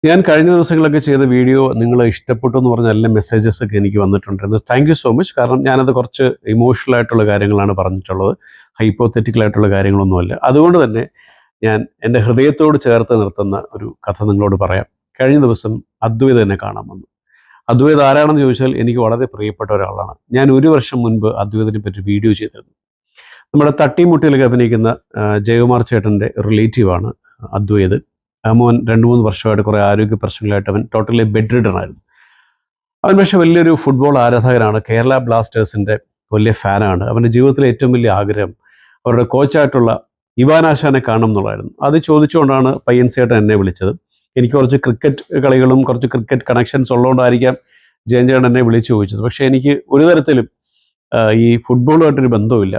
ഞാൻ കഴിഞ്ഞ ദിവസങ്ങളൊക്കെ ചെയ്ത വീഡിയോ നിങ്ങൾ ഇഷ്ടപ്പെട്ടു എന്ന് പറഞ്ഞ എല്ലാ മെസ്സേജസ് ഒക്കെ എനിക്ക് വന്നിട്ടുണ്ടായിരുന്നു. Thank you so much. കാരണം ഞാനത് കുറച്ച് ഇമോഷണൽ ആയിട്ടുള്ള കാര്യങ്ങളാണ് പറഞ്ഞിട്ടുള്ളത്, ഹൈപ്പോത്തറ്റിക്കൽ ആയിട്ടുള്ള കാര്യങ്ങളൊന്നുമല്ല. അതുകൊണ്ട് തന്നെ ഞാൻ എൻ്റെ ഹൃദയത്തോട് ചേർത്ത് നിർത്തുന്ന ഒരു കഥ നിങ്ങളോട് പറയാം. കഴിഞ്ഞ ദിവസം അദ്വൈത് എന്നെ കാണാൻ വന്നു. അദ്വൈത് ആരാണെന്ന് ചോദിച്ചാൽ എനിക്ക് വളരെ പ്രിയപ്പെട്ട ഒരാളാണ്. ഞാൻ 1 വർഷം മുൻപ് അദ്വൈതിനെ പറ്റി വീഡിയോ ചെയ്തിരുന്നു. നമ്മുടെ തട്ടിമുട്ടിയിലൊക്കെ അഭിനയിക്കുന്ന ജയകുമാർ ചേട്ടൻ്റെ റിലേറ്റീവാണ് അദ്വൈത്. മോൻ 2-3 വർഷമായിട്ട് കുറേ ആരോഗ്യ പ്രശ്നങ്ങളായിട്ട് അവൻ ടോട്ടലി ബെഡ് റിഡൺ ആയിരുന്നു. അവൻ പക്ഷേ വലിയൊരു ഫുട്ബോൾ ആരാധകനാണ്. കേരള ബ്ലാസ്റ്റേഴ്സിൻ്റെ വലിയ ഫാനാണ്. അവൻ്റെ ജീവിതത്തിലെ ഏറ്റവും വലിയ ആഗ്രഹം അവരുടെ കോച്ചായിട്ടുള്ള ഇവാനാശാനെ കാണണം എന്നുള്ളതായിരുന്നു. അത് ചോദിച്ചുകൊണ്ടാണ് പയ്യൻസേട്ടൻ എന്നെ വിളിച്ചത്. എനിക്ക് കുറച്ച് ക്രിക്കറ്റ് കളികളും കുറച്ച് ക്രിക്കറ്റ് കണക്ഷൻസ് ഉള്ളതുകൊണ്ടായിരിക്കാം ജയൻ എന്നെ വിളിച്ചു ചോദിച്ചത്. പക്ഷേ എനിക്ക് ഒരു തരത്തിലും ഈ ഫുട്ബോളുമായിട്ടൊരു ബന്ധവുമില്ല.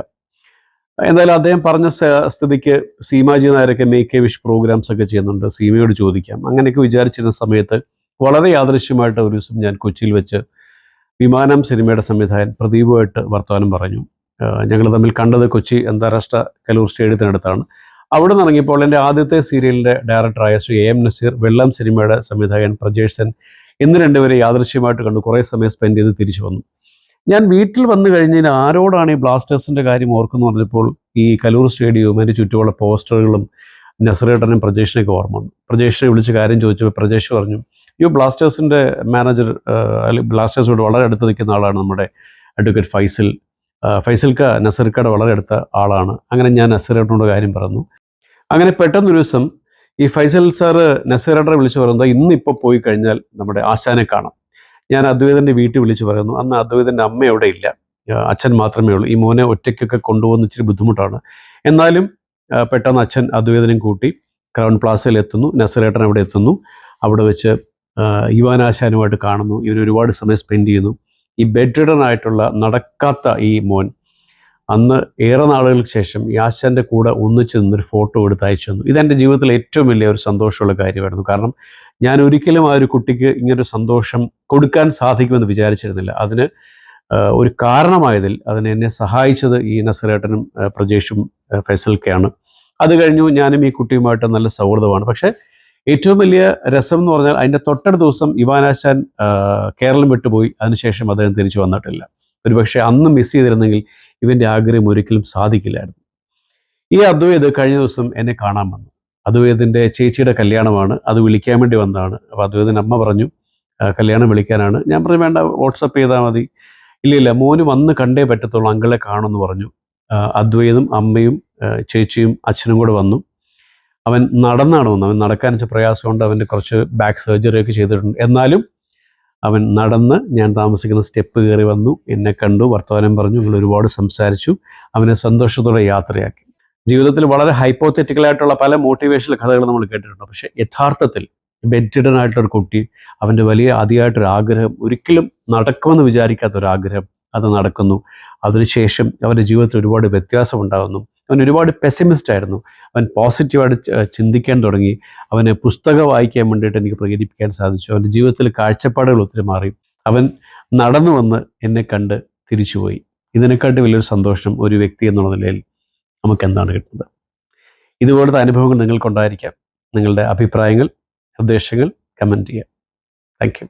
എന്തായാലും അദ്ദേഹം പറഞ്ഞ സ്ഥിതിക്ക് സീമാജി നായരൊക്കെ മേക്ക് എ വിഷ് പ്രോഗ്രാംസ് ഒക്കെ ചെയ്യുന്നുണ്ട്, സീമയോട് ചോദിക്കാം അങ്ങനെയൊക്കെ വിചാരിച്ചിരുന്ന സമയത്ത് വളരെ യാദൃശ്യമായിട്ട് ഒരു ദിവസം ഞാൻ കൊച്ചിയിൽ വെച്ച് വിമാനം സിനിമയുടെ സംവിധായകൻ പ്രദീപുമായിട്ട് വർത്തമാനം പറഞ്ഞു. ഞങ്ങൾ തമ്മിൽ കണ്ടത് കൊച്ചി അന്താരാഷ്ട്ര കലൂർ സ്റ്റേഡിയത്തിനടുത്താണ്. അവിടെ നിന്ന് ഇറങ്ങിയപ്പോൾ എൻ്റെ ആദ്യത്തെ സീരിയലിൻ്റെ ഡയറക്ടറായ ശ്രീ AM നസീർ, വെള്ളം സിനിമയുടെ സംവിധായകൻ പ്രജേഷ് എന്ന് രണ്ടുപേരെ യാദൃശ്യമായിട്ട് കണ്ടു. കുറേ സമയം സ്പെൻഡ് ചെയ്ത് തിരിച്ചു വന്നു. ഞാൻ വീട്ടിൽ വന്നു കഴിഞ്ഞാൽ ആരോടാണ് ഈ ബ്ലാസ്റ്റേഴ്സിൻ്റെ കാര്യം ഓർക്കുന്നു പറഞ്ഞപ്പോൾ ഈ കലൂർ സ്റ്റേഡിയവും അതിൻ്റെ ചുറ്റുമുള്ള പോസ്റ്ററുകളും നസറേട്ടനും പ്രജേഷിനെയൊക്കെ ഓർമ്മ വന്നു. പ്രജേഷിനെ വിളിച്ച് കാര്യം ചോദിച്ചപ്പോൾ പ്രജേഷ് പറഞ്ഞു, ഈ ബ്ലാസ്റ്റേഴ്സിൻ്റെ മാനേജർ അല്ലെങ്കിൽ ബ്ലാസ്റ്റേഴ്സോട് വളരെ അടുത്ത് നിൽക്കുന്ന ആളാണ് നമ്മുടെ അഡ്വക്കേറ്റ് ഫൈസൽ. ഫൈസൽക്ക നസീർക്കയുടെ വളരെ അടുത്ത ആളാണ്. അങ്ങനെ ഞാൻ നസീറേട്ടനോട് കാര്യം പറഞ്ഞു. അങ്ങനെ പെട്ടെന്നൊരു ദിവസം ഈ ഫൈസൽ സാറ് നസീറേട്ടനെ വിളിച്ച് പറയുന്നത്, ഇന്നിപ്പോൾ പോയി കഴിഞ്ഞാൽ നമ്മുടെ ആശാനെ കാണാം. ഞാൻ അദ്വൈതൻ്റെ വീട്ടിൽ വിളിച്ച് പറയുന്നു. അന്ന് അദ്വൈതൻ്റെ അമ്മ അവിടെ ഇല്ല, അച്ഛൻ മാത്രമേ ഉള്ളൂ. ഈ മോനെ ഒറ്റയ്ക്കൊക്കെ കൊണ്ടുപോകുന്ന ഇച്ചിരി ബുദ്ധിമുട്ടാണ്. എന്നാലും പെട്ടെന്ന് അച്ഛൻ അദ്വൈതനും കൂട്ടി ക്രൗൺ പ്ലാസയിൽ എത്തുന്നു. നസീറേട്ടൻ അവിടെ എത്തുന്നു. അവിടെ വെച്ച് യുവാനാശാനുമായിട്ട് കാണുന്നു. ഇവർ ഒരുപാട് സമയം സ്പെൻഡ് ചെയ്യുന്നു. ഈ ബെഡ് റിഡൺ ആയിട്ടുള്ള നടക്കാത്ത ഈ മോൻ അന്ന് ഏറെ നാളുകൾക്ക് ശേഷം ഈ ആശാൻ്റെ കൂടെ ഒന്നിച്ച് നിന്നൊരു ഫോട്ടോ എടുത്ത് അയച്ചു തന്നു. ഇതെൻ്റെ ജീവിതത്തിലെ ഏറ്റവും വലിയ ഒരു സന്തോഷമുള്ള കാര്യമായിരുന്നു. കാരണം ഞാൻ ഒരിക്കലും ആ ഒരു കുട്ടിക്ക് ഇങ്ങനൊരു സന്തോഷം കൊടുക്കാൻ സാധിക്കുമെന്ന് വിചാരിച്ചിരുന്നില്ല. അതിന് ഒരു കാരണമായതിൽ എന്നെ സഹായിച്ചത് ഈ നസീറേട്ടനും പ്രജേഷും ഫൈസൽക്കയാണ്. അത് കഴിഞ്ഞു ഞാനും ഈ കുട്ടിയുമായിട്ട് നല്ല സൗഹൃദമാണ്. പക്ഷേ ഏറ്റവും വലിയ രസം എന്ന് പറഞ്ഞാൽ അതിൻ്റെ തൊട്ടടുത്ത ദിവസം ഇവാനാശാൻ കേരളം വിട്ടുപോയി. അതിനുശേഷം അദ്ദേഹം തിരിച്ചു വന്നിട്ടില്ല. ഒരുപക്ഷെ അന്ന് മിസ് ചെയ്തിരുന്നെങ്കിൽ ഇവൻ്റെ ആഗ്രഹം ഒരിക്കലും സാധിക്കില്ലായിരുന്നു. ഈ അദ്വൈത് കഴിഞ്ഞ ദിവസം എന്നെ കാണാൻ വന്നു. അദ്വൈതിൻ്റെ ചേച്ചിയുടെ കല്യാണമാണ്, അത് വിളിക്കാൻ വേണ്ടി വന്നതാണ്. അപ്പോൾ അദ്വൈതിൻ്റെ അമ്മ പറഞ്ഞു കല്യാണം വിളിക്കാനാണ്. ഞാൻ പറഞ്ഞു വേണ്ട, വാട്സപ്പ് ചെയ്താൽ മതി. ഇല്ല മോന് വന്ന് കണ്ടേ പറ്റത്തുള്ളൂ, അങ്കിളെ കാണുമെന്ന് പറഞ്ഞു. അദ്വൈതും അമ്മയും ചേച്ചിയും അച്ഛനും കൂടെ വന്നു. അവൻ നടന്നാണ് വന്നത്. അവൻ നടക്കാൻ വെച്ച പ്രയാസമുണ്ട്. അവൻ്റെ കുറച്ച് ബാക്ക് സർജറി ഒക്കെ ചെയ്തിട്ടുണ്ട്. എന്നാലും അവൻ നടന്ന് ഞാൻ താമസിക്കുന്ന സ്റ്റെപ്പ് കയറി വന്നു, എന്നെ കണ്ടു, വർത്തമാനം പറഞ്ഞു, ഞങ്ങൾ ഒരുപാട് സംസാരിച്ചു. അവനെ സന്തോഷത്തോടെ യാത്രയാക്കി. ജീവിതത്തിൽ വളരെ ഹൈപ്പോത്തറ്റിക്കലായിട്ടുള്ള പല മോട്ടിവേഷണൽ കഥകൾ നമ്മൾ കേട്ടിട്ടുണ്ട്. പക്ഷേ യഥാർത്ഥത്തിൽ ബെഡ് റിഡൺ ആയിട്ടൊരു കുട്ടി, അവൻ്റെ വലിയ അതിയായിട്ടൊരു ആഗ്രഹം, ഒരിക്കലും നടക്കുമെന്ന് വിചാരിക്കാത്തൊരാഗ്രഹം, അത് നടക്കുന്നു. അതിനുശേഷം അവൻ്റെ ജീവിതത്തിൽ ഒരുപാട് വ്യത്യാസം ഉണ്ടാകുന്നു. അവൻ ഒരുപാട് പെസിമിസ്റ്റ് ആയിരുന്നു. അവൻ പോസിറ്റീവായിട്ട് ചിന്തിക്കാൻ തുടങ്ങി. അവനെ പുസ്തകം വായിക്കാൻ വേണ്ടിയിട്ട് എനിക്ക് പ്രേരിപ്പിക്കാൻ സാധിച്ചു. അവൻ്റെ ജീവിതത്തിൽ കാഴ്ചപ്പാടുകൾ ഒത്തിരി മാറി. അവൻ നടന്നു വന്ന് എന്നെ കണ്ട് തിരിച്ചുപോയി. ഇതിനെക്കാട്ടി വലിയൊരു സന്തോഷം ഒരു വ്യക്തി എന്നുള്ള നിലയിൽ നമുക്ക് എന്താണ് കിട്ടുന്നത്? ഇതുപോലത്തെ അനുഭവങ്ങൾ നിങ്ങൾക്കുണ്ടായിരിക്കാം. നിങ്ങളുടെ അഭിപ്രായങ്ങൾ, നിർദ്ദേശങ്ങൾ കമൻറ്റ് ചെയ്യാം. Thank you.